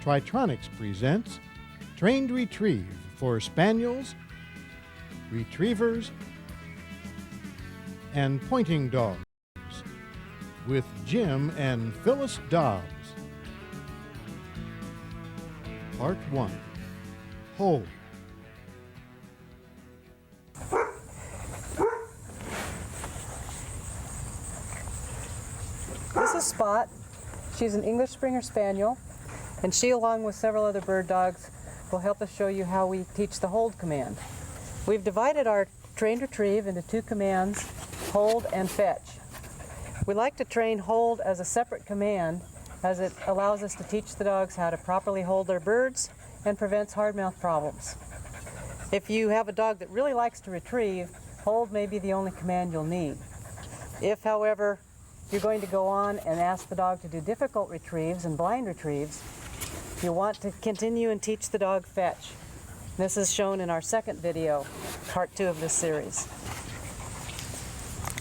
Tri-Tronics presents Trained Retrieve for Spaniels, Retrievers, and Pointing Dogs with Jim and Phyllis Dobbs. Part 1. Hold. This is Spot. She's an English Springer Spaniel, and she, along with several other bird dogs, will help us show you how we teach the hold command. We've divided our trained retrieve into two commands, hold and fetch. We like to train hold as a separate command, as it allows us to teach the dogs how to properly hold their birds and prevents hard mouth problems. If you have a dog that really likes to retrieve, hold may be the only command you'll need. If, however, you're going to go on and ask the dog to do difficult retrieves and blind retrieves, you want to continue and teach the dog fetch. This is shown in our second video, part 2 of this series.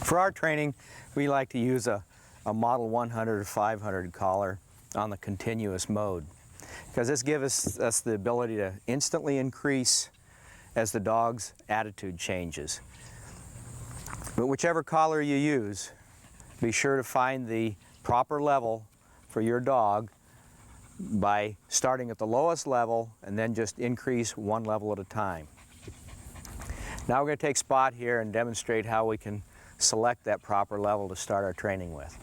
For our training, we like to use a Model 100 or 500 collar on the continuous mode, because this gives us the ability to instantly increase as the dog's attitude changes. But whichever collar you use, be sure to find the proper level for your dog by starting at the lowest level and then just increase one level at a time. Now we're going to take Spot here and demonstrate how we can select that proper level to start our training with.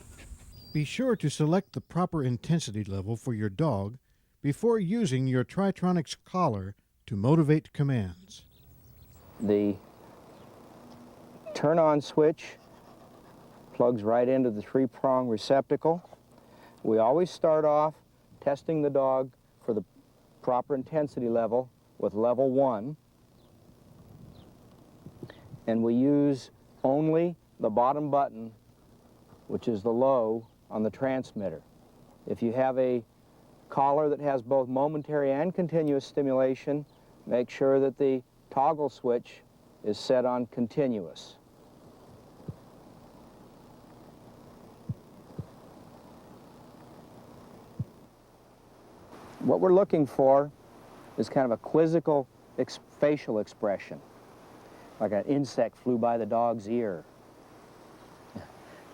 Be sure to select the proper intensity level for your dog before using your Tri-Tronics collar to motivate commands. The turn on switch plugs right into the 3-prong receptacle. We always start off testing the dog for the proper intensity level with level 1, and we use only the bottom button, which is the low, on the transmitter. If you have a collar that has both momentary and continuous stimulation, make sure that the toggle switch is set on continuous. What we're looking for is kind of a quizzical facial expression, like an insect flew by the dog's ear.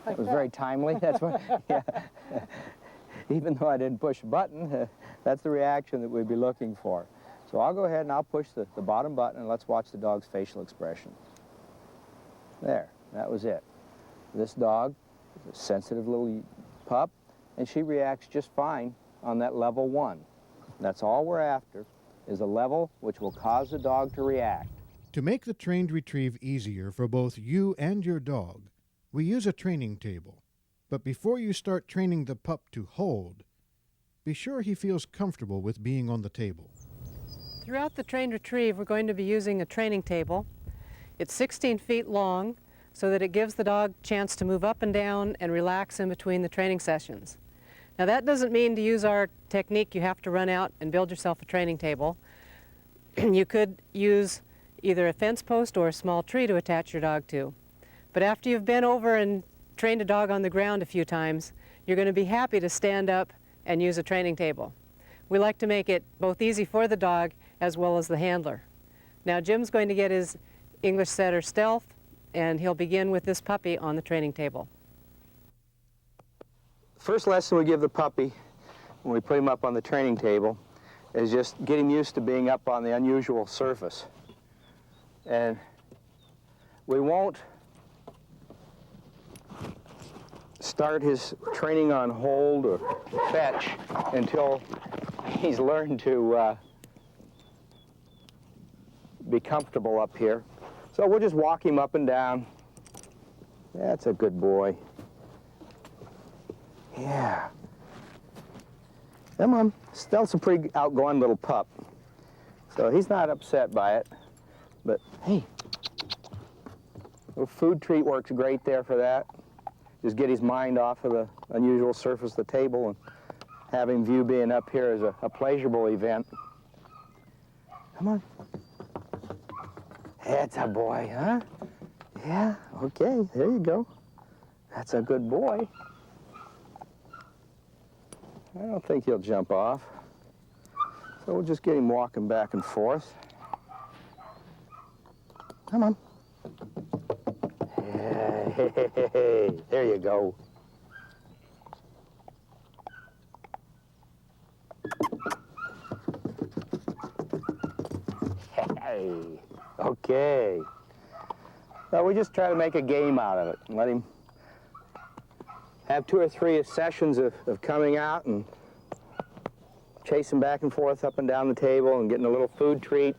That was very timely. That's what, yeah. Even though I didn't push a button, that's the reaction that we'd be looking for. So I'll go ahead and I'll push the bottom button and let's watch the dog's facial expression. There, that was it. This dog is a sensitive little pup, and she reacts just fine on that level 1. That's all we're after, is a level which will cause the dog to react. To make the trained retrieve easier for both you and your dog, we use a training table. But before you start training the pup to hold, be sure he feels comfortable with being on the table. Throughout the trained retrieve, we're going to be using a training table. It's 16 feet long, so that it gives the dog a chance to move up and down and relax in between the training sessions. Now, that doesn't mean to use our technique you have to run out and build yourself a training table. You could use either a fence post or a small tree to attach your dog to. But after you've been over and trained a dog on the ground a few times, you're going to be happy to stand up and use a training table. We like to make it both easy for the dog as well as the handler. Now, Jim's going to get his English Setter Stealth, and he'll begin with this puppy on the training table. First lesson we give the puppy when we put him up on the training table is just get him used to being up on the unusual surface. And we won't start his training on hold or fetch until he's learned to be comfortable up here. So we'll just walk him up and down That's a good boy. Yeah. Come on. Stealth's a pretty outgoing little pup. So he's not upset by it. But hey, a little food treat works great there for that. Just get his mind off of the unusual surface of the table and have him view being up here as a pleasurable event. Come on. That's a boy, huh? Yeah, okay, there you go. That's a good boy. I don't think he'll jump off. So we'll just get him walking back and forth. Come on. Hey, there you go. Hey, okay. So we just try to make a game out of it and let him have 2 or 3 sessions of coming out and chasing back and forth up and down the table and getting a little food treat.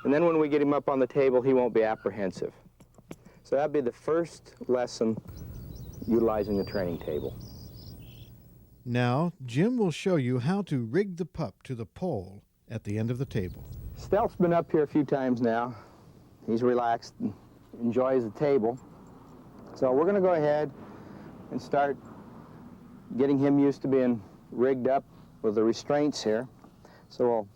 And then when we get him up on the table, he won't be apprehensive. So that'd be the first lesson utilizing the training table. Now, Jim will show you how to rig the pup to the pole at the end of the table. Stealth's been up here a few times now. He's relaxed and enjoys the table. So we're going to go ahead and start getting him used to being rigged up with the restraints here. So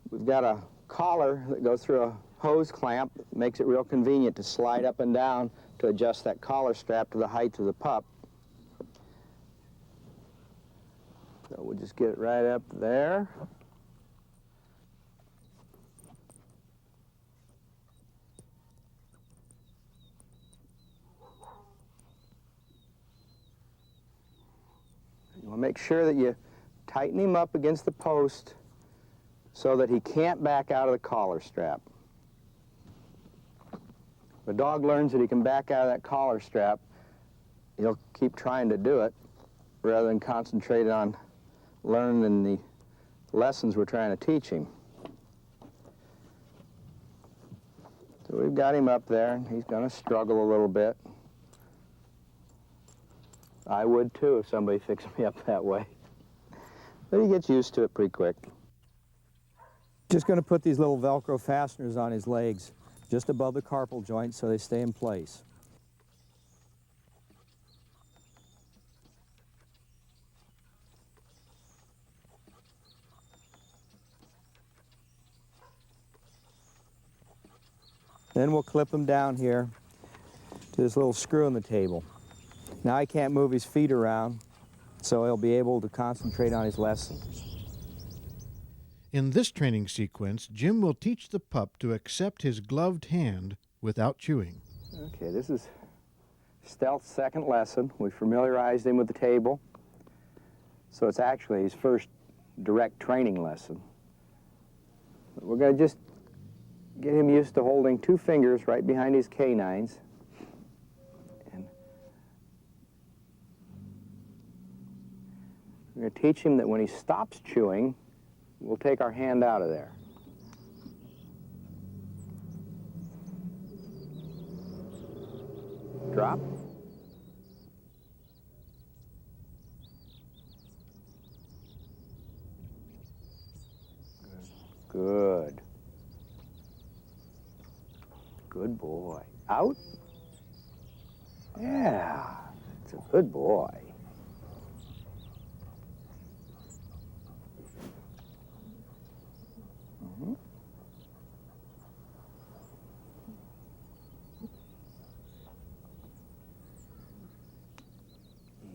we've got a collar that goes through a hose clamp that makes it real convenient to slide up and down to adjust that collar strap to the height of the pup. So we'll just get it right up there. You want to make sure that you tighten him up against the post so that he can't back out of the collar strap. If a dog learns that he can back out of that collar strap, he'll keep trying to do it rather than concentrate on learning the lessons we're trying to teach him. So we've got him up there, and he's going to struggle a little bit. I would too if somebody fixed me up that way. But he gets used to it pretty quick. Just going to put these little Velcro fasteners on his legs, just above the carpal joint so they stay in place. Then we'll clip him down here to this little screw in the table. Now he can't move his feet around, so he'll be able to concentrate on his lesson. In this training sequence, Jim will teach the pup to accept his gloved hand without chewing. Okay, this is Stealth's second lesson. We familiarized him with the table, so it's actually his first direct training lesson. We're going to just get him used to holding 2 fingers right behind his canines. And we're going to teach him that when he stops chewing, we'll take our hand out of there. Drop. Good. Good boy. Out. Yeah, it's a good boy.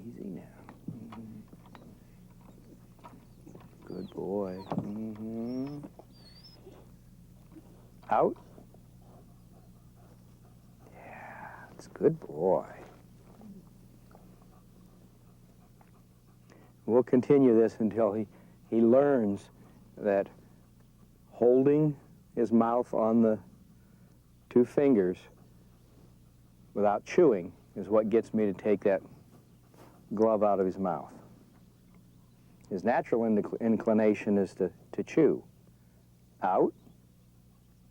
Easy now. Good boy. Out. It's a good boy. We'll continue this until he learns that holding his mouth on the 2 fingers without chewing is what gets me to take that glove out of his mouth. His natural inclination is to chew. Out.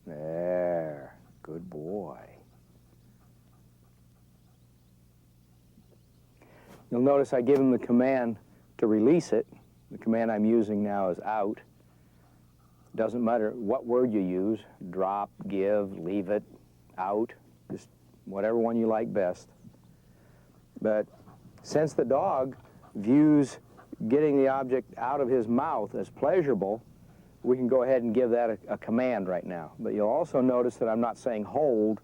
There. Good boy. You'll notice I give him the command to release it. The command I'm using now is out. Doesn't matter what word you use, drop, give, leave it, out, just whatever one you like best. But since the dog views getting the object out of his mouth as pleasurable, we can go ahead and give that a command right now. But you'll also notice that I'm not saying hold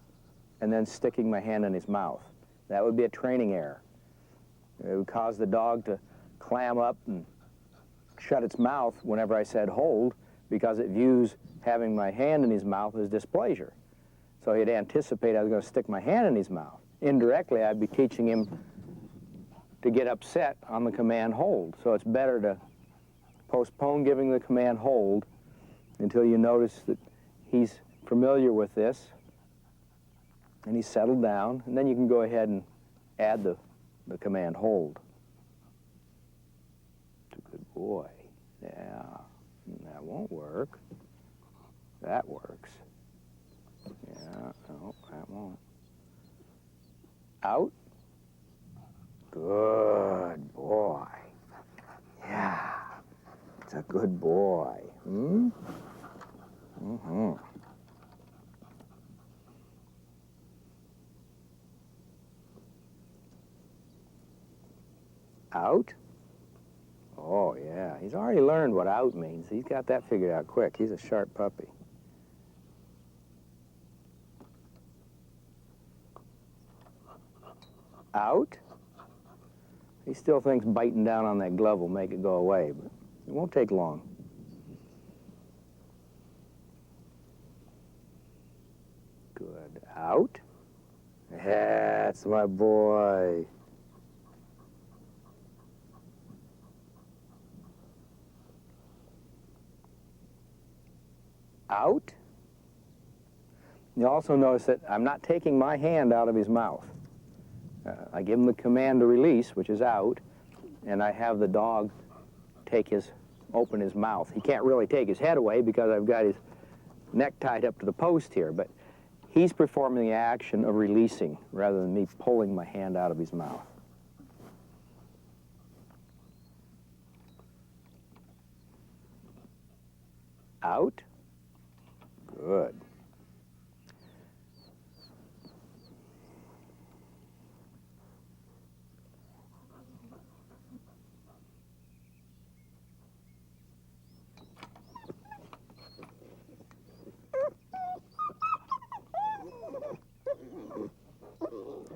and then sticking my hand in his mouth. That would be a training error. It would cause the dog to clam up and shut its mouth whenever I said hold, because it views having my hand in his mouth as displeasure. So he'd anticipate I was going to stick my hand in his mouth. Indirectly, I'd be teaching him to get upset on the command hold. So it's better to postpone giving the command hold until you notice that he's familiar with this and he's settled down, and then you can go ahead and add the command hold. It's a good boy. Yeah, that won't work. That works. Yeah, no, that won't. Out. Good boy. Yeah, it's a good boy. Hmm? Mm-hmm. Out? Oh, yeah. He's already learned what out means. He's got that figured out quick. He's a sharp puppy. Out? He still thinks biting down on that glove will make it go away, but it won't take long. Good. Out? That's my boy. Out. You also notice that I'm not taking my hand out of his mouth. I give him the command to release, which is out, and I have the dog open his mouth. He can't really take his head away because I've got his neck tied up to the post here, but he's performing the action of releasing rather than me pulling my hand out of his mouth. Out. Good.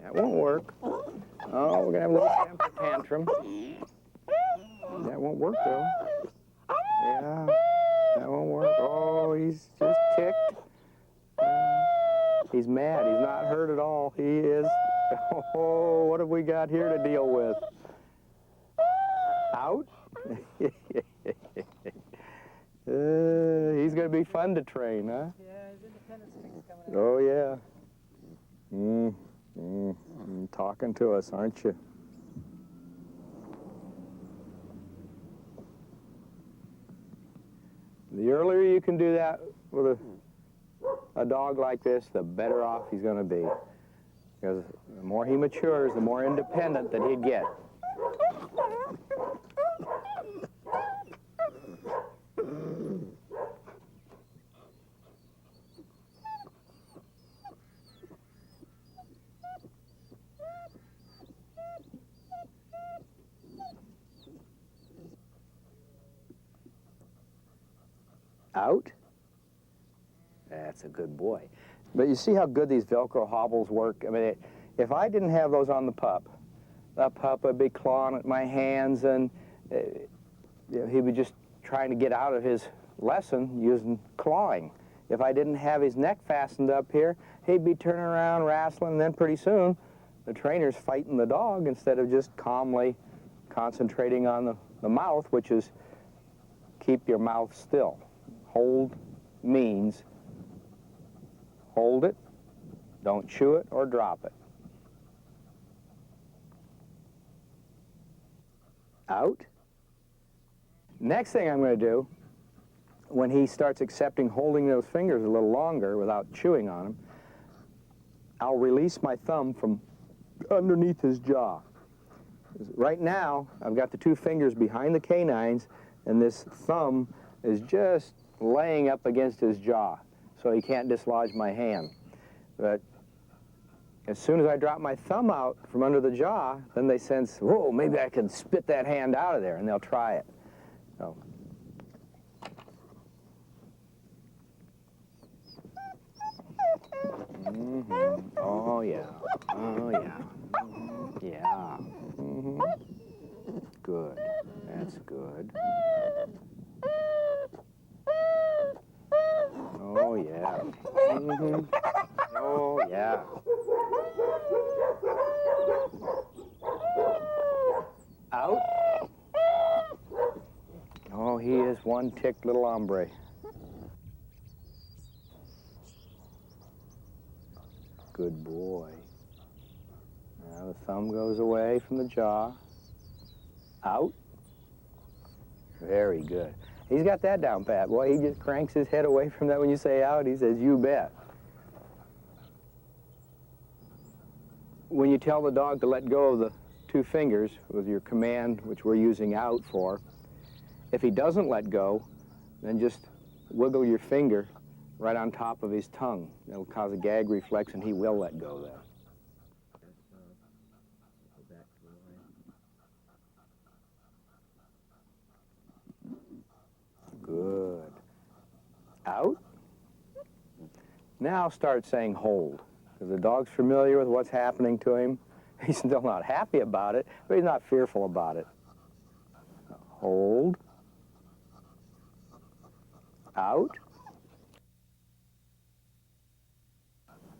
That won't work. Oh, we're gonna have a little temper tantrum. That won't work though. Yeah, that won't work. Oh, he's just ticked. He's mad. He's not hurt at all. He is. Oh, what have we got here to deal with? Out? He's gonna be fun to train, huh? Yeah, his independence thing's coming up. Oh, yeah. Talking to us, aren't you? The earlier you can do that with a dog like this, the better off he's going to be. Because the more he matures, the more independent that he'd get. Out. That's a good boy. But you see how good these Velcro hobbles work? I mean, if I didn't have those on the pup would be clawing at my hands, and he would just trying to get out of his lesson using clawing. If I didn't have his neck fastened up here, he'd be turning around, wrestling, and then pretty soon the trainer's fighting the dog instead of just calmly concentrating on the mouth, which is keep your mouth still. Hold means hold it, don't chew it or drop it. Out. Next thing I'm going to do, when he starts accepting holding those fingers a little longer without chewing on them, I'll release my thumb from underneath his jaw. Right now, I've got the two fingers behind the canines, and this thumb is just laying up against his jaw, so he can't dislodge my hand. But as soon as I drop my thumb out from under the jaw, then they sense, whoa, maybe I can spit that hand out of there, and they'll try it. So. Oh, yeah. Oh, yeah. Yeah. Good. That's good. Oh, yeah. Oh, yeah. Out. Oh, he is one ticked little hombre. Good boy. Now the thumb goes away from the jaw. Out. Very good. He's got that down pat. Boy, he just cranks his head away from that when you say out. He says, you bet. When you tell the dog to let go of the two fingers with your command, which we're using out for, if he doesn't let go, then just wiggle your finger right on top of his tongue. That'll cause a gag reflex, and he will let go then. Good. Out. Now start saying hold, because the dog's familiar with what's happening to him. He's still not happy about it, but he's not fearful about it. Hold. Out.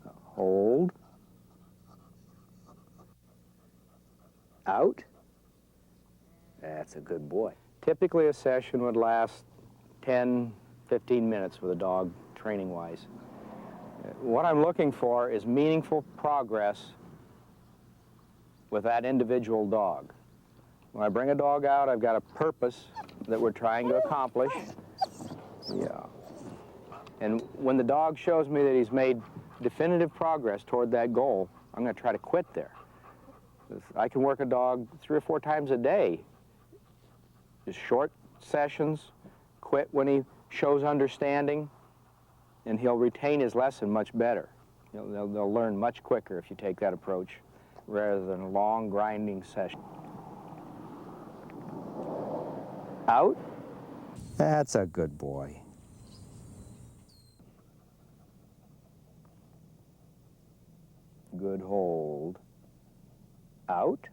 Hold. Out. That's a good boy. Typically a session would last 10, 15 minutes with a dog, training-wise. What I'm looking for is meaningful progress with that individual dog. When I bring a dog out, I've got a purpose that we're trying to accomplish. Yeah. And when the dog shows me that he's made definitive progress toward that goal, I'm going to try to quit there. I can work a dog 3 or 4 times a day. Just short sessions, quit when he shows understanding, and he'll retain his lesson much better. They'll learn much quicker if you take that approach rather than a long, grinding session. Out. That's a good boy. Good hold. Out.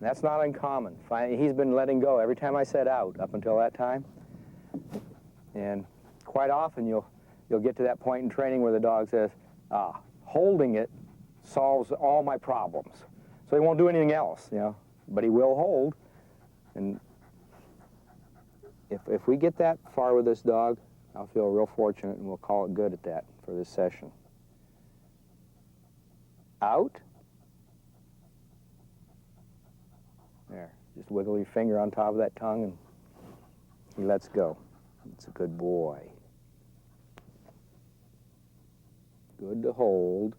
That's not uncommon. He's been letting go every time I said out up until that time. And quite often you'll get to that point in training where the dog says, holding it solves all my problems. So he won't do anything else, but he will hold. And if we get that far with this dog, I'll feel real fortunate, and we'll call it good at that for this session. Out. There, just wiggle your finger on top of that tongue and he lets go. It's a good boy. Good to hold.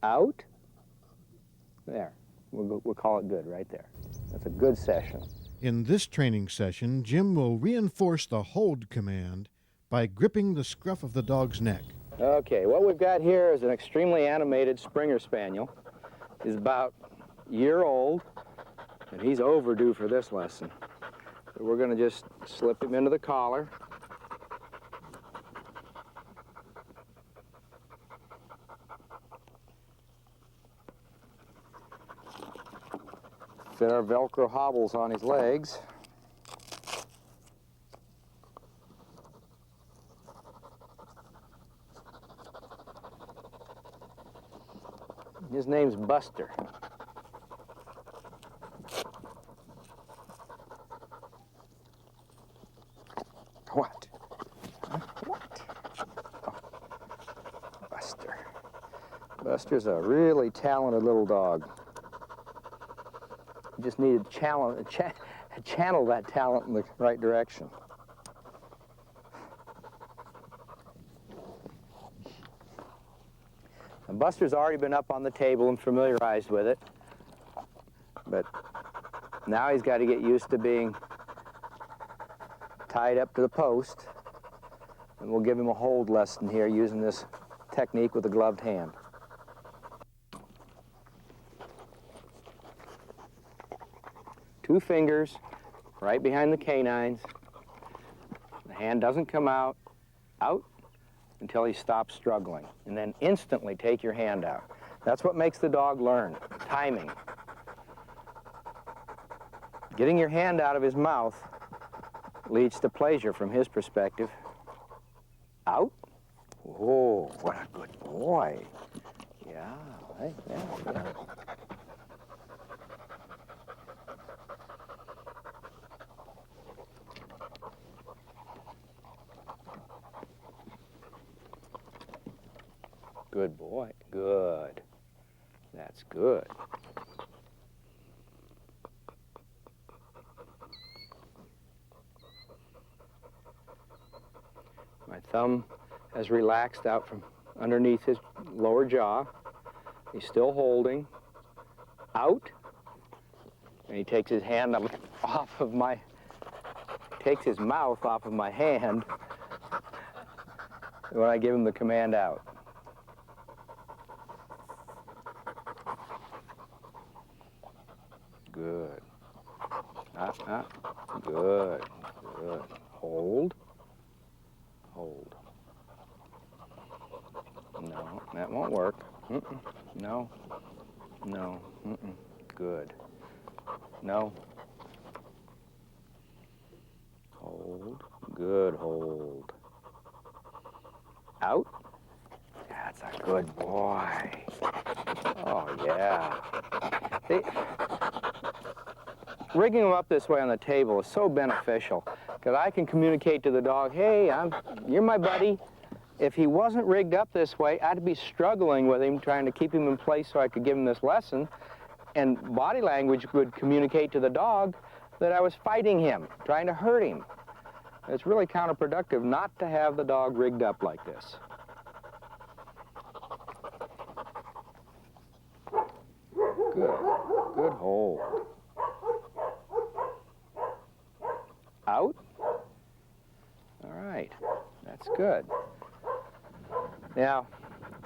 Out. There, we'll call it good right there. That's a good session. In this training session, Jim will reinforce the hold command by gripping the scruff of the dog's neck. Okay, what we've got here is an extremely animated Springer Spaniel. He's about a year old, and he's overdue for this lesson. So we're going to just slip him into the collar. Fit our Velcro hobbles on his legs. His name's Buster. What? Huh? What? Oh. Buster. Buster's a really talented little dog. You just need to channel that talent in the right direction. And Buster's already been up on the table and familiarized with it, but now he's got to get used to being tied up to the post, and we'll give him a hold lesson here using this technique with a gloved hand. Two fingers right behind the canines. The hand doesn't come out until he stops struggling, and then instantly take your hand out. That's what makes the dog learn, timing. Getting your hand out of his mouth leads to pleasure from his perspective. Out. Oh, what a good boy. Yeah, hey, yeah. Good boy, good. That's good. My thumb has relaxed out from underneath his lower jaw. He's still holding. Out. And he takes his hand off of my, takes his mouth off of my hand when I give him the command out. Good. Good. Good. Hold. Hold. No, that won't work. No. No. Good. No. Hold. Good. Hold. Out. That's a good boy. Oh, yeah. See, rigging them up this way on the table is so beneficial because I can communicate to the dog, hey, you're my buddy. If he wasn't rigged up this way, I'd be struggling with him, trying to keep him in place so I could give him this lesson. And body language would communicate to the dog that I was fighting him, trying to hurt him. It's really counterproductive not to have the dog rigged up like this. Good. Good hold. Out. All right. That's good. Now,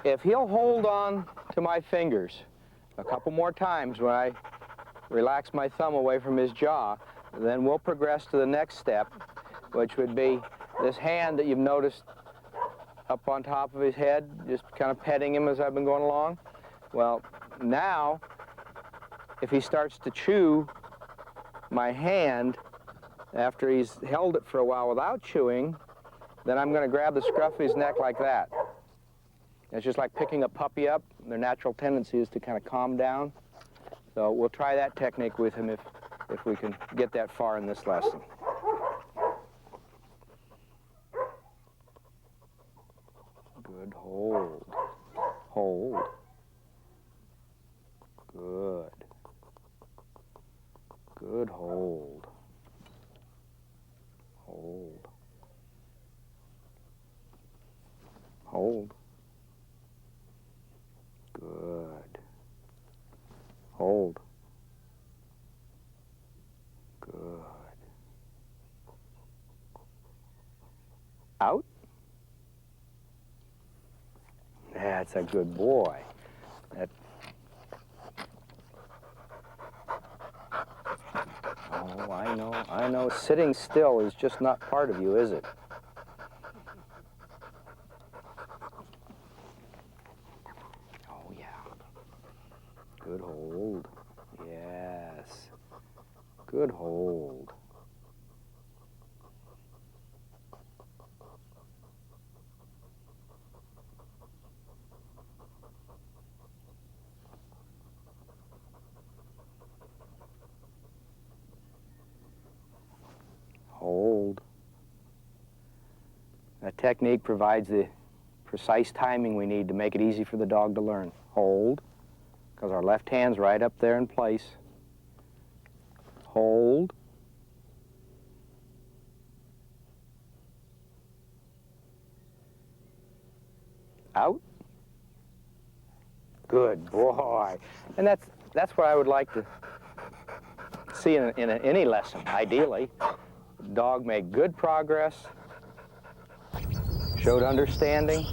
if he'll hold on to my fingers a couple more times when I relax my thumb away from his jaw, then we'll progress to the next step, which would be this hand that you've noticed up on top of his head, just kind of petting him as I've been going along. Well, now, if he starts to chew my hand after he's held it for a while without chewing, then I'm going to grab the scruff of his neck like that. It's just like picking a puppy up. Their natural tendency is to kind of calm down. So we'll try that technique with him if we can get that far in this lesson. Good hold. Hold. Good. Good hold. Hold. Hold. Good. Hold. Good. Out. That's a good boy. Oh, I know. Sitting still is just not part of you, is it? Oh, yeah. Good hold. Yes. Good hold. Hold. That technique provides the precise timing we need to make it easy for the dog to learn. Hold, because our left hand's right up there in place. Hold. Out. Good boy. And that's what I would like to see in any lesson, ideally. Dog made good progress, showed understanding.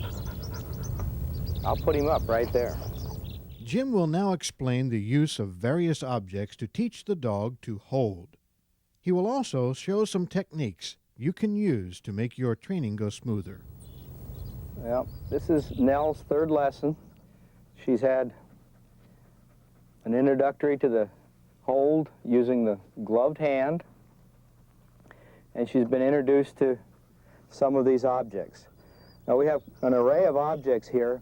I'll put him up right there. Jim will now explain the use of various objects to teach the dog to hold. He will also show some techniques you can use to make your training go smoother. Well, this is Nell's third lesson. She's had an introductory to the hold using the gloved hand, and she's been introduced to some of these objects. Now we have an array of objects here.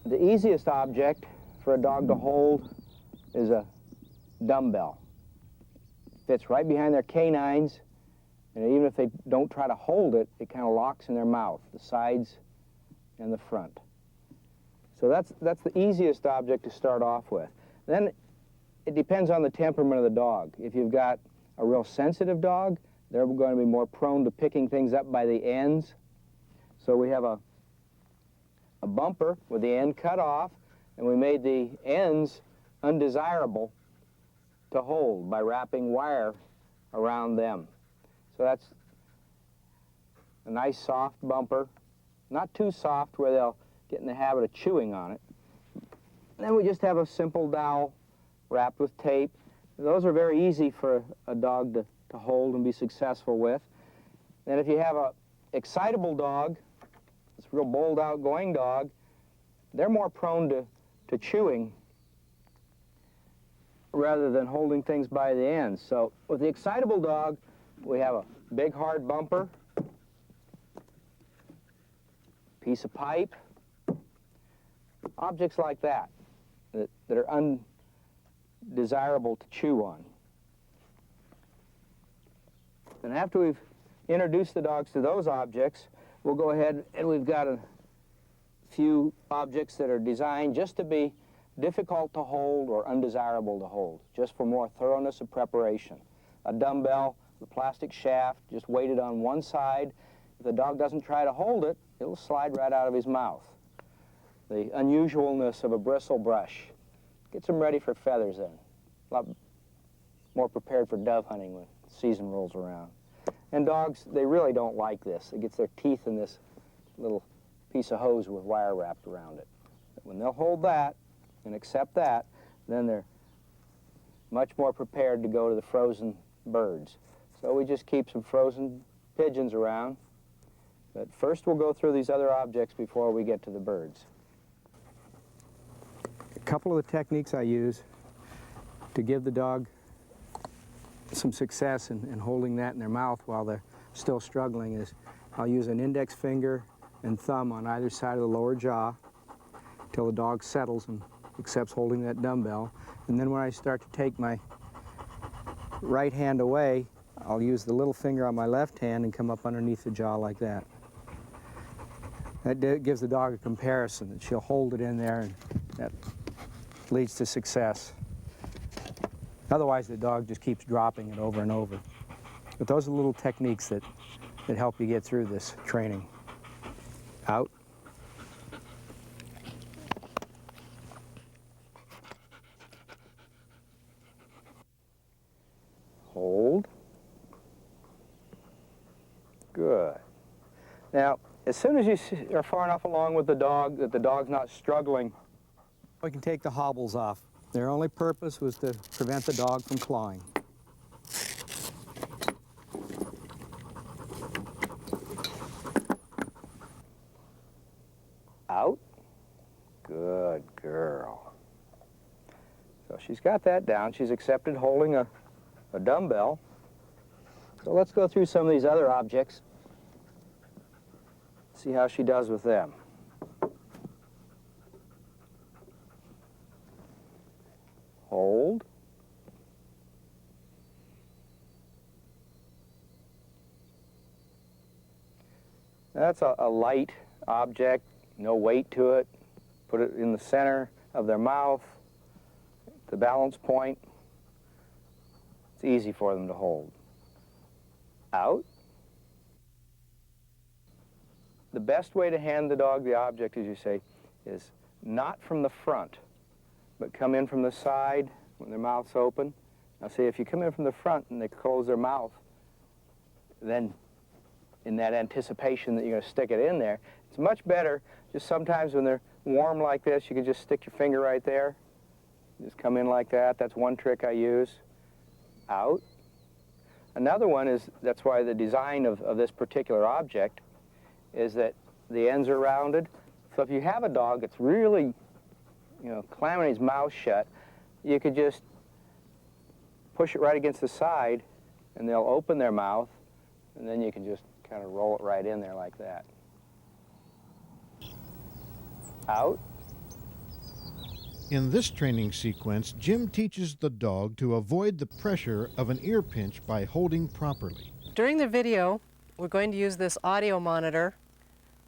The easiest object for a dog to hold is a dumbbell. Fits right behind their canines, and even if they don't try to hold it, it kind of locks in their mouth, the sides and the front. So that's the easiest object to start off with. Then it depends on the temperament of the dog. If you've got a real sensitive dog, they're going to be more prone to picking things up by the ends. So we have a bumper with the end cut off, and we made the ends undesirable to hold by wrapping wire around them. So that's a nice soft bumper, not too soft where they'll get in the habit of chewing on it. And then we just have a simple dowel wrapped with tape. Those are very easy for a dog to hold and be successful with. And if you have an excitable dog, this real bold, outgoing dog, they're more prone to chewing rather than holding things by the ends. So with the excitable dog, we have a big hard bumper, piece of pipe, objects like that that are undesirable to chew on. And after we've introduced the dogs to those objects, we'll go ahead and we've got a few objects that are designed just to be difficult to hold or undesirable to hold, just for more thoroughness of preparation. A dumbbell, the plastic shaft, just weighted on one side. If the dog doesn't try to hold it, it'll slide right out of his mouth. The unusualness of a bristle brush gets them ready for feathers then. A lot more prepared for dove hunting when season rolls around. And dogs, they really don't like this. It gets their teeth in this little piece of hose with wire wrapped around it. But when they'll hold that and accept that, then they're much more prepared to go to the frozen birds. So we just keep some frozen pigeons around. But first we'll go through these other objects before we get to the birds. A couple of the techniques I use to give the dog some success in holding that in their mouth while they're still struggling is I'll use an index finger and thumb on either side of the lower jaw till the dog settles and accepts holding that dumbbell. And then when I start to take my right hand away, I'll use the little finger on my left hand and come up underneath the jaw like that. That gives the dog a comparison, that she'll hold it in there, and that leads to success. Otherwise, the dog just keeps dropping it over and over. But those are little techniques that help you get through this training. Out. Hold. Good. Now, as soon as you are far enough along with the dog that the dog's not struggling, we can take the hobbles off. Their only purpose was to prevent the dog from clawing. Out. Good girl. So she's got that down. She's accepted holding a dumbbell. So let's go through some of these other objects. See how she does with them. Hold. That's a light object, no weight to it. Put it in the center of their mouth, the balance point. It's easy for them to hold. Out. the best way to hand the dog the object, as you say, is not from the front, but come in from the side when their mouth's open. Now see, if you come in from the front and they close their mouth, then in that anticipation that you're going to stick it in there, it's much better just sometimes when they're warm like this, you can just stick your finger right there. Just come in like that. That's one trick I use. Out. Another one is, that's why the design of this particular object is that the ends are rounded. So if you have a dog that's really, clamming his mouth shut, you could just push it right against the side and they'll open their mouth, and then you can just kind of roll it right in there like that. Out. In this training sequence, Jim teaches the dog to avoid the pressure of an ear pinch by holding properly. During the video, we're going to use this audio monitor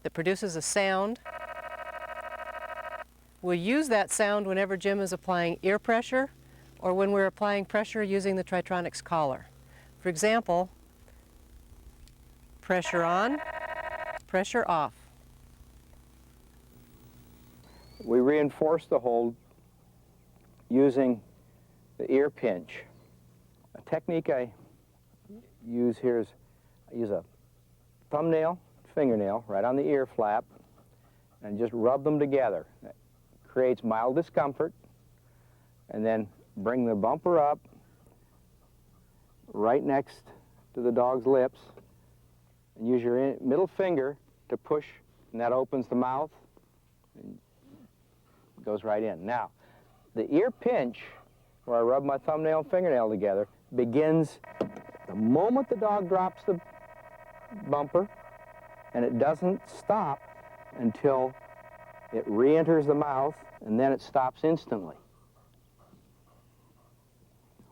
that produces a sound. We'll use that sound whenever Jim is applying ear pressure or when we're applying pressure using the Tritronics collar. For example, pressure on, pressure off. We reinforce the hold using the ear pinch. A technique I use here is I use a thumbnail, fingernail, right on the ear flap, and just rub them together. That creates mild discomfort, and then bring the bumper up right next to the dog's lips, and use your middle finger to push, and that opens the mouth, and goes right in. Now, the ear pinch, where I rub my thumbnail and fingernail together, begins the moment the dog drops the bumper, and it doesn't stop until it re-enters the mouth, and then it stops instantly.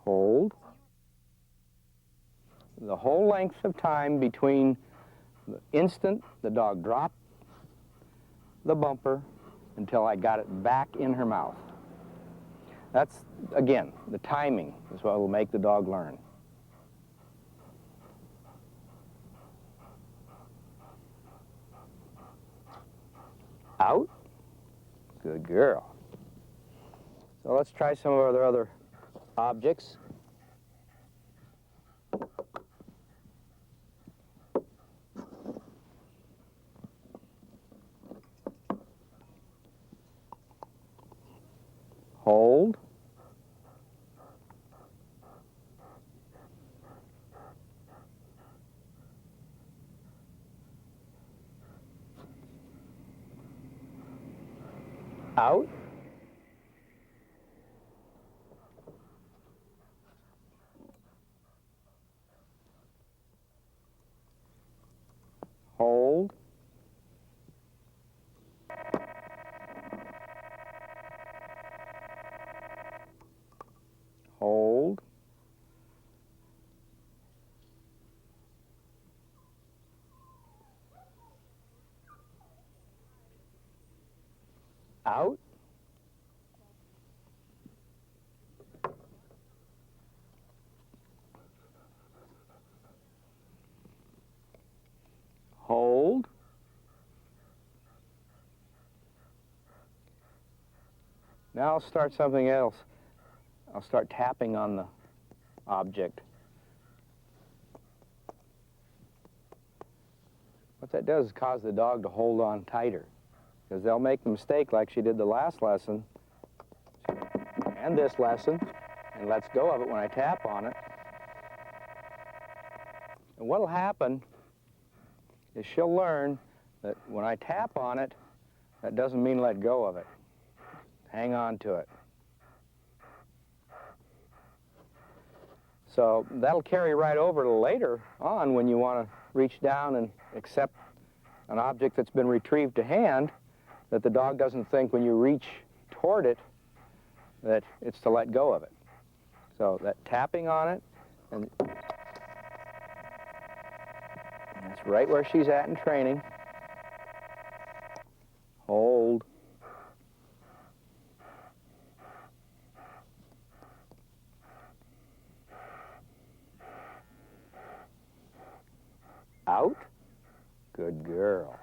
Hold. The whole length of time between the instant the dog dropped the bumper until I got it back in her mouth. That's, again, the timing is what will make the dog learn. Out. Good girl. So let's try some of our other objects. Hold. Out. Hold. Hold. Out. Hold. Now I'll start something else. I'll start tapping on the object. What that does is cause the dog to hold on tighter, because they'll make the mistake like she did the last lesson and this lesson, and lets go of it when I tap on it. And what'll happen is she'll learn that when I tap on it, that doesn't mean let go of it. Hang on to it. So that'll carry right over to later on when you want to reach down and accept an object that's been retrieved to hand, that the dog doesn't think when you reach toward it that it's to let go of it. So that tapping on it, and that's right where she's at in training. Hold. Out. Good girl.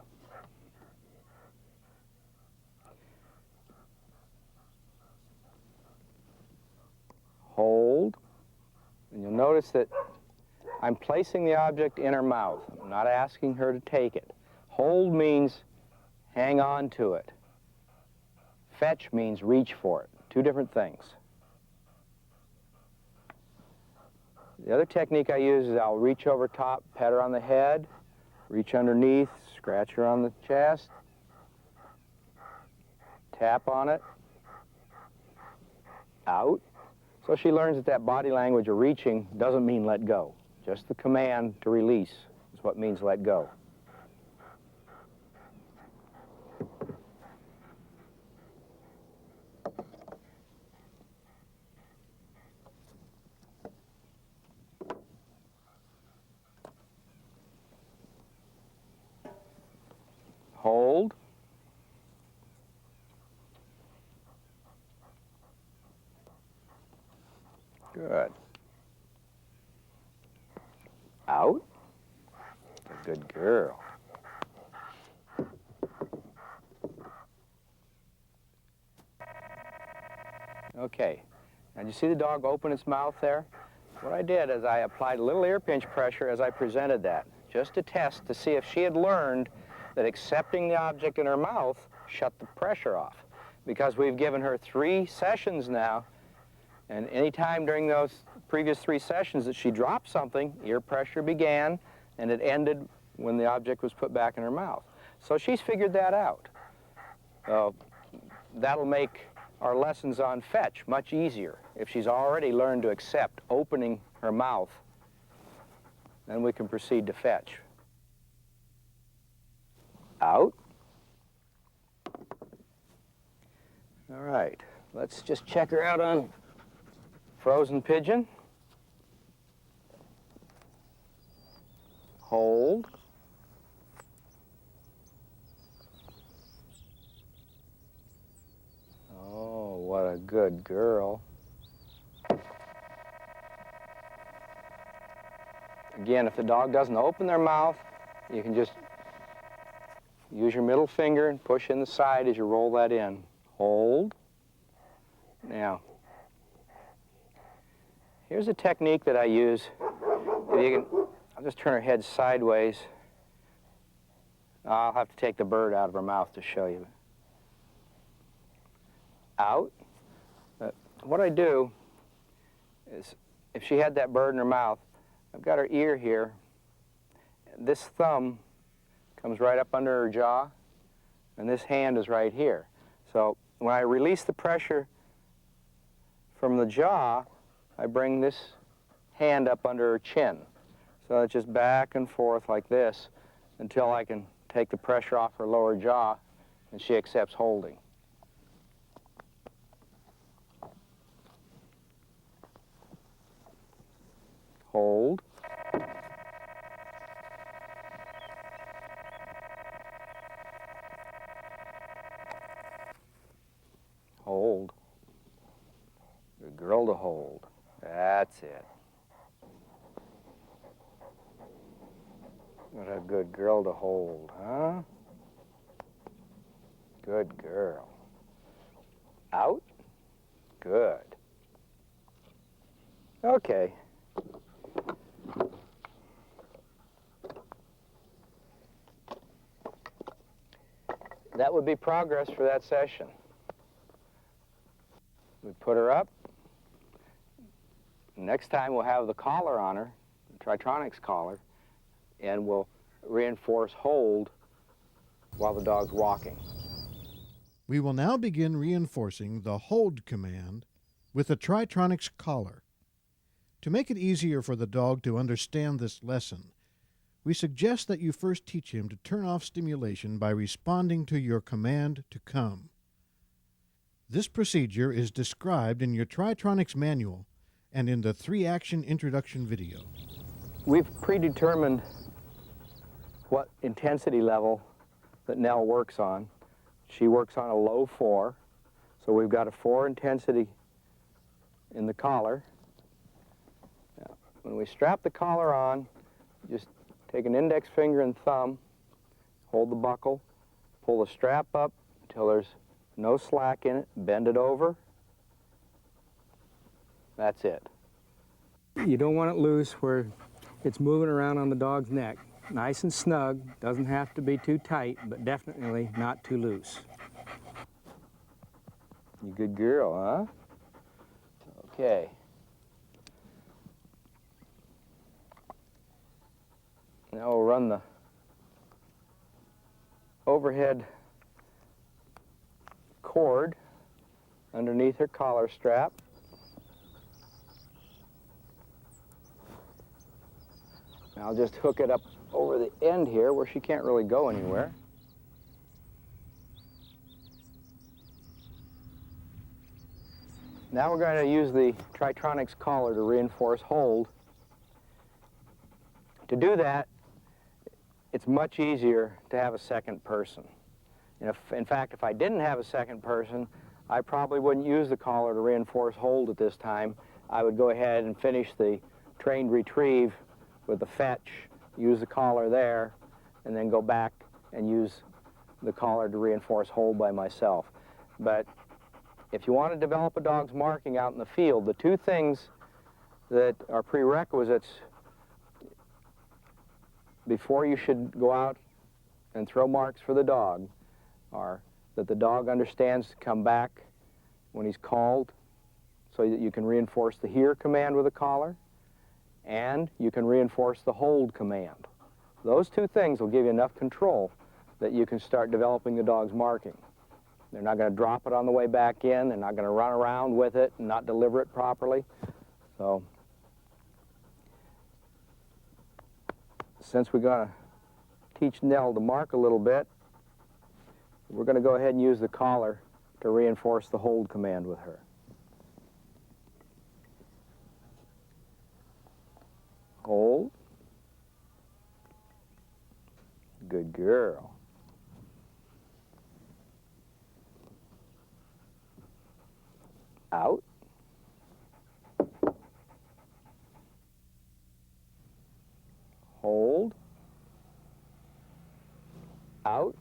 You'll notice that I'm placing the object in her mouth. I'm not asking her to take it. Hold means hang on to it. Fetch means reach for it. Two different things. The other technique I use is I'll reach over top, pet her on the head, reach underneath, scratch her on the chest, tap on it, out. So she learns that that body language of reaching doesn't mean let go. Just the command to release is what means let go. Hold. Good. Out. A good girl. Okay. Now, did you see the dog open its mouth there? What I did is I applied a little ear pinch pressure as I presented that, just to test to see if she had learned that accepting the object in her mouth shut the pressure off. Because we've given her 3 sessions now, and any time during those previous 3 sessions that she dropped something, ear pressure began, and it ended when the object was put back in her mouth. So she's figured that out. That'll make our lessons on fetch much easier. If she's already learned to accept opening her mouth, then we can proceed to fetch. Out. All right, let's just check her out on frozen pigeon. Hold. Oh, what a good girl. Again, if the dog doesn't open their mouth, you can just use your middle finger and push in the side as you roll that in. Hold. Now, here's a technique that I use. I'll just turn her head sideways. I'll have to take the bird out of her mouth to show you. Out. What I do is, if she had that bird in her mouth, I've got her ear here. This thumb comes right up under her jaw, and this hand is right here. So when I release the pressure from the jaw, I bring this hand up under her chin. So it's just back and forth like this until I can take the pressure off her lower jaw and she accepts holding. Hold. Hold. Good girl to hold. That's it. What a good girl to hold, huh? Good girl. Out. Good. Okay. That would be progress for that session. We put her up. Next time we'll have the collar on her, the Tritronics collar, and we'll reinforce hold while the dog's walking. We will now begin reinforcing the hold command with the Tritronics collar. To make it easier for the dog to understand this lesson, we suggest that you first teach him to turn off stimulation by responding to your command to come. This procedure is described in your Tritronics manual and in the 3-action introduction video. We've predetermined what intensity level that Nell works on. She works on a low 4, so we've got a 4 intensity in the collar. Now, when we strap the collar on, just take an index finger and thumb, hold the buckle, pull the strap up until there's no slack in it, bend it over. That's it. You don't want it loose where it's moving around on the dog's neck. Nice and snug, doesn't have to be too tight, but definitely not too loose. You good girl, huh? Okay. Now we'll run the overhead cord underneath her collar strap. I'll just hook it up over the end here where she can't really go anywhere. Now we're going to use the Tritronics collar to reinforce hold. To do that, it's much easier to have a second person. And in fact, if I didn't have a second person, I probably wouldn't use the collar to reinforce hold at this time. I would go ahead and finish the trained retrieve with the fetch, use the collar there, and then go back and use the collar to reinforce hold by myself. But if you want to develop a dog's marking out in the field, the two things that are prerequisites before you should go out and throw marks for the dog are that the dog understands to come back when he's called, so that you can reinforce the here command with a collar, and you can reinforce the hold command. Those two things will give you enough control that you can start developing the dog's marking. They're not going to drop it on the way back in. They're not going to run around with it and not deliver it properly. So, since we're going to teach Nell to mark a little bit, we're going to go ahead and use the collar to reinforce the hold command with her. Hold. Good girl. Out. Hold. Out.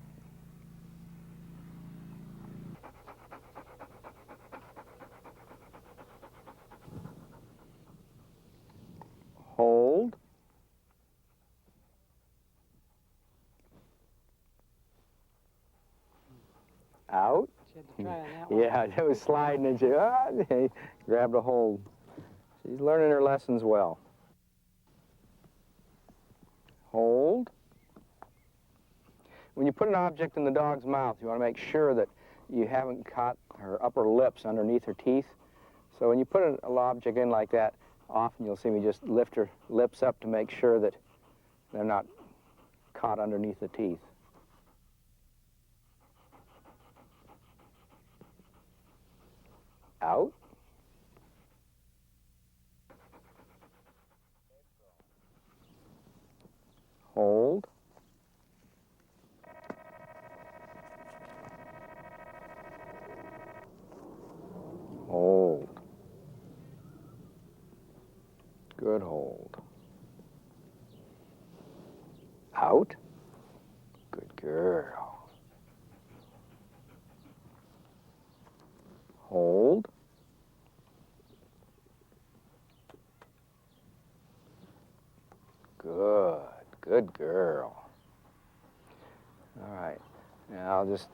Hold. Out. She had to try on that one. Yeah, it was sliding and she grabbed a hold. She's learning her lessons well. Hold. When you put an object in the dog's mouth, you want to make sure that you haven't caught her upper lips underneath her teeth. So when you put an object in like that, often you'll see me just lift her lips up to make sure that they're not caught underneath the teeth. Out. Hold. Hold. Good hold. Out. Good girl. Hold. Good. Good girl. All right. Now I'll just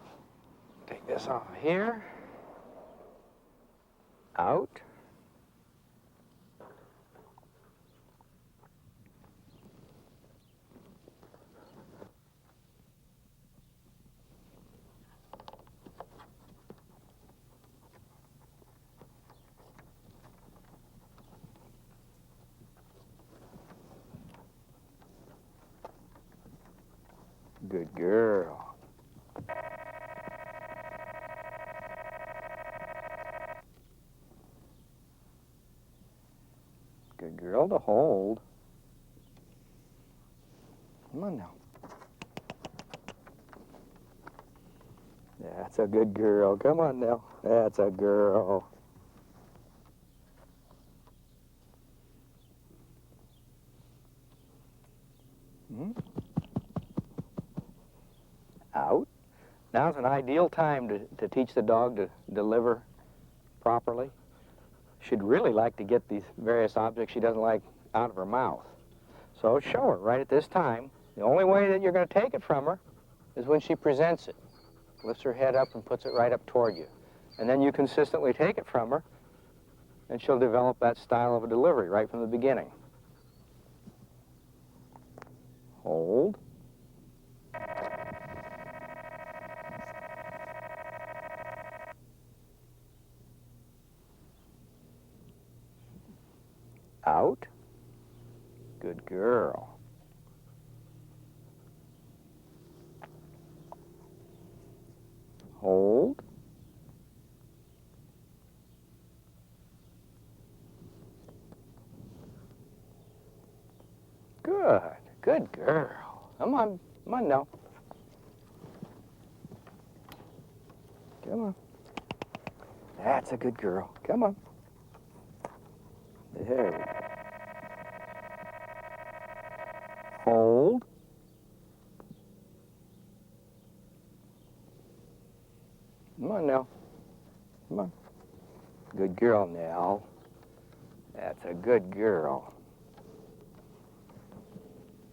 take this off of here. Out. Good girl. Good girl to hold. Come on now. That's a good girl. Come on now. That's a girl. Out. Now's an ideal time to teach the dog to deliver properly. she'd really like to get these various objects she doesn't like out of her mouth. So show her right at this time. The only way that you're going to take it from her is when she presents it. Lifts her head up and puts it right up toward you. And then you consistently take it from her, and she'll develop that style of a delivery right from the beginning. Hold. Out. Good girl. Hold. Good. Good girl. Come on. Come on now. Come on. That's a good girl. Come on. There we go. Hold. Come on now. Come on. Good girl, Nell. That's a good girl.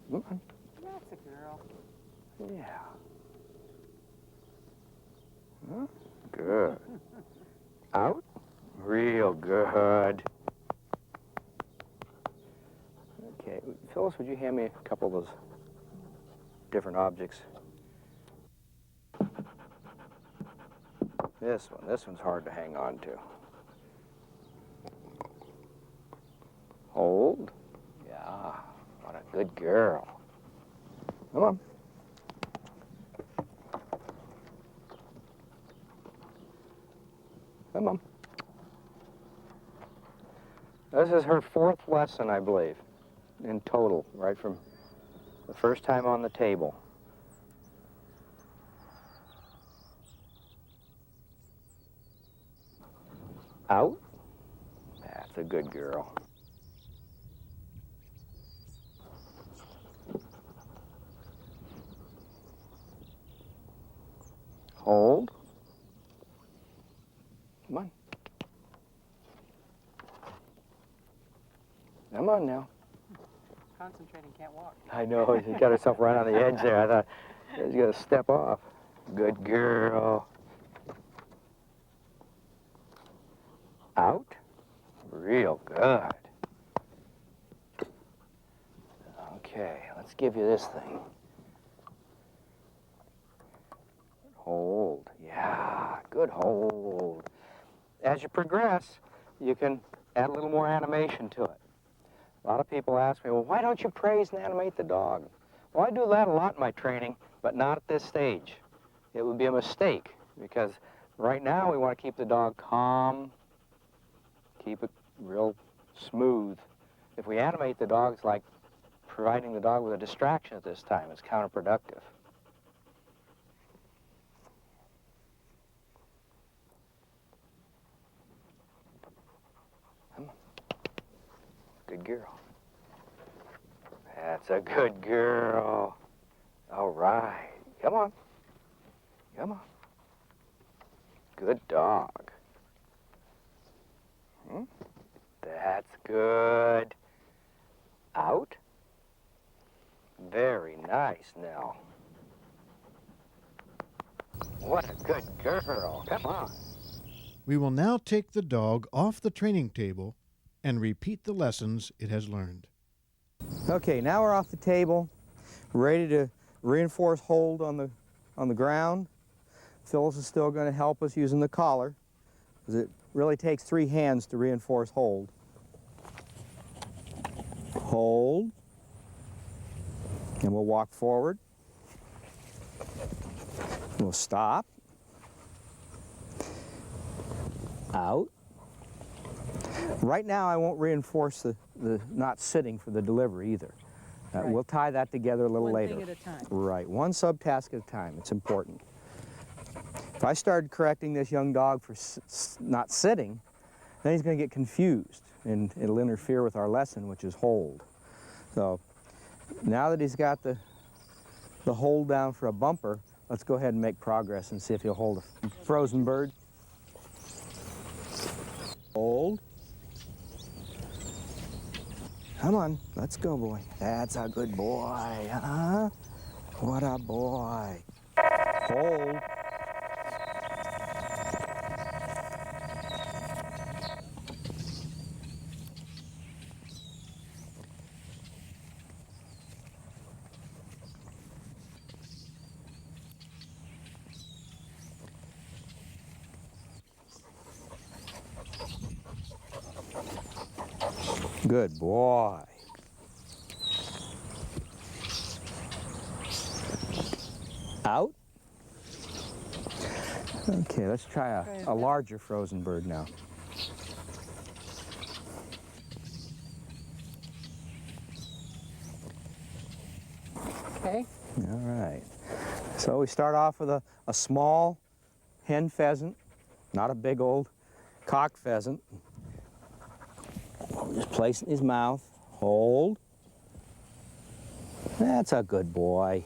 Come on. That's a girl. Yeah. Huh? Good. Out. Real good. Okay, Phyllis, would you hand me a couple of those different objects? This one's hard to hang on to. Hold. Yeah, what a good girl. Come on. Come on. This is her 4th lesson, I believe, in total, right from the first time on the table. Out. That's a good girl. Hold. Come on. Come on now. Concentrating, can't walk. I know, she got herself right on the edge there. I thought she was going to step off. Good girl. Out. Real good. Okay, let's give you this thing. Hold. Yeah, good hold. As you progress, you can add a little more animation to it. A lot of people ask me, well, why don't you praise and animate the dog? Well, I do that a lot in my training, but not at this stage. It would be a mistake, because right now we want to keep the dog calm, keep it real smooth. If we animate the dog, it's like providing the dog with a distraction at this time. It's counterproductive. Come on. Good girl. That's a good girl. All right. Come on. Come on. Good dog. That's good. Out. Very nice, Nell. What a good girl. Come on. We will now take the dog off the training table and repeat the lessons it has learned. Okay, now we're off the table, ready to reinforce hold on the ground. Phyllis is still going to help us using the collar, because it really takes 3 hands to reinforce hold. Hold. And we'll walk forward. We'll stop. Out. Right now I won't reinforce the not sitting for the delivery either. Right. We'll tie that together a little later. One thing at a time. Right, one subtask at a time. It's important. If I started correcting this young dog for not sitting, then he's going to get confused, and it'll interfere with our lesson, which is hold. So now that he's got the hold down for a bumper, let's go ahead and make progress and see if he'll hold a frozen bird. Hold. Come on, let's go, boy. That's a good boy, huh? What a boy. Hold. Good boy. Out. Okay, let's try a larger frozen bird now. Okay. All right. So we start off with a small hen pheasant, not a big old cock pheasant. Just place in his mouth. Hold. That's a good boy.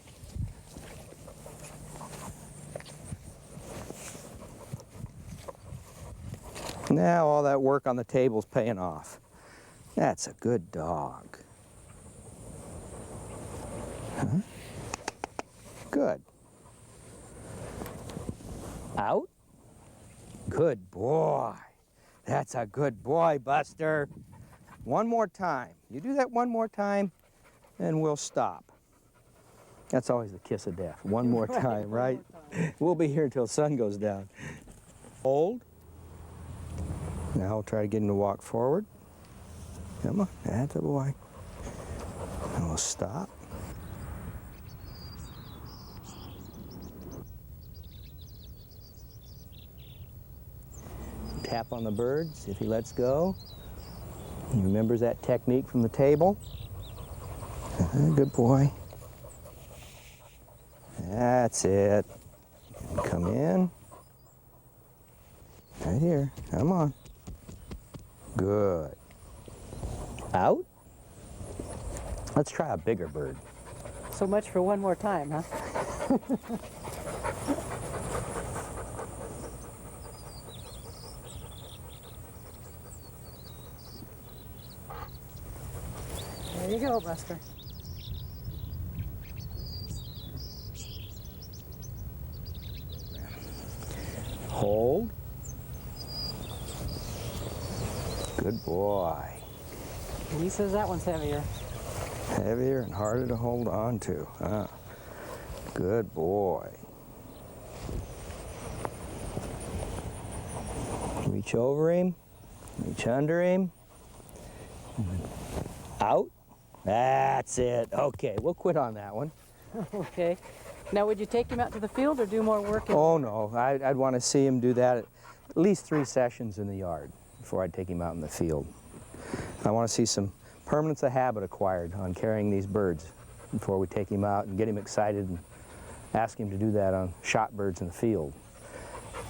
Now all that work on the table's paying off. That's a good dog. Huh? Good. Out. Good boy. That's a good boy, Buster. One more time. You do that one more time, and we'll stop. That's always the kiss of death. One more time, right? We'll be here until sun goes down. Hold. Now we'll try to get him to walk forward. Come on, that's a boy. And we'll stop. Tap on the bird, see if he lets go. He remembers that technique from the table. Good boy. That's it. Come in. Right here. Come on. Good. Out. Let's try a bigger bird. So much for one more time, huh? There you go, Buster. Hold. Good boy. He says that one's heavier. Heavier and harder to hold on to. Huh? Good boy. Reach over him. Reach under him. Out. That's it. Okay, we'll quit on that one. Okay. Now, would you take him out to the field or do more work? Oh, no. I'd want to see him do that at least 3 sessions in the yard before I'd take him out in the field. I want to see some permanence of habit acquired on carrying these birds before we take him out and get him excited and ask him to do that on shot birds in the field.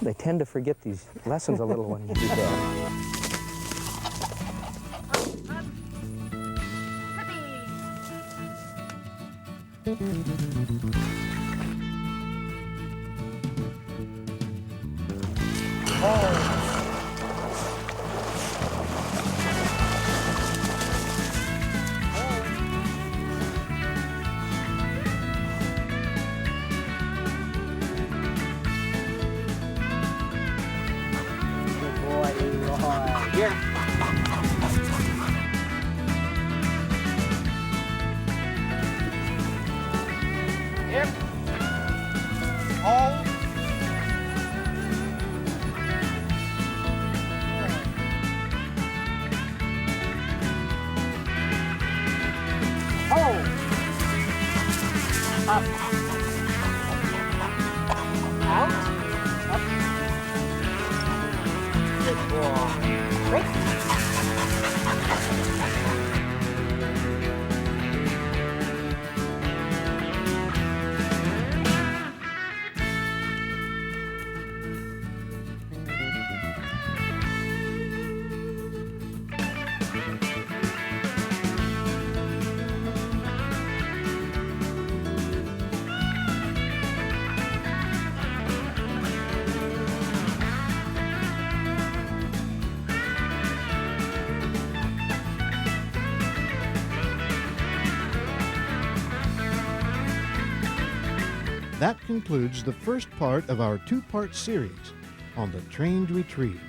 They tend to forget these lessons a little when you do that. Good boy, Leroy. Here. Here. Hold. That concludes the first part of our two-part series on the trained retrieve.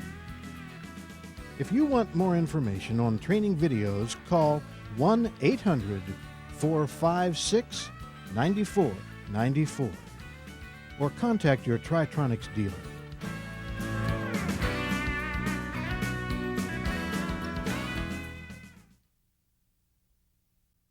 If you want more information on training videos, call 1-800-456-9494 or contact your Tritronics dealer.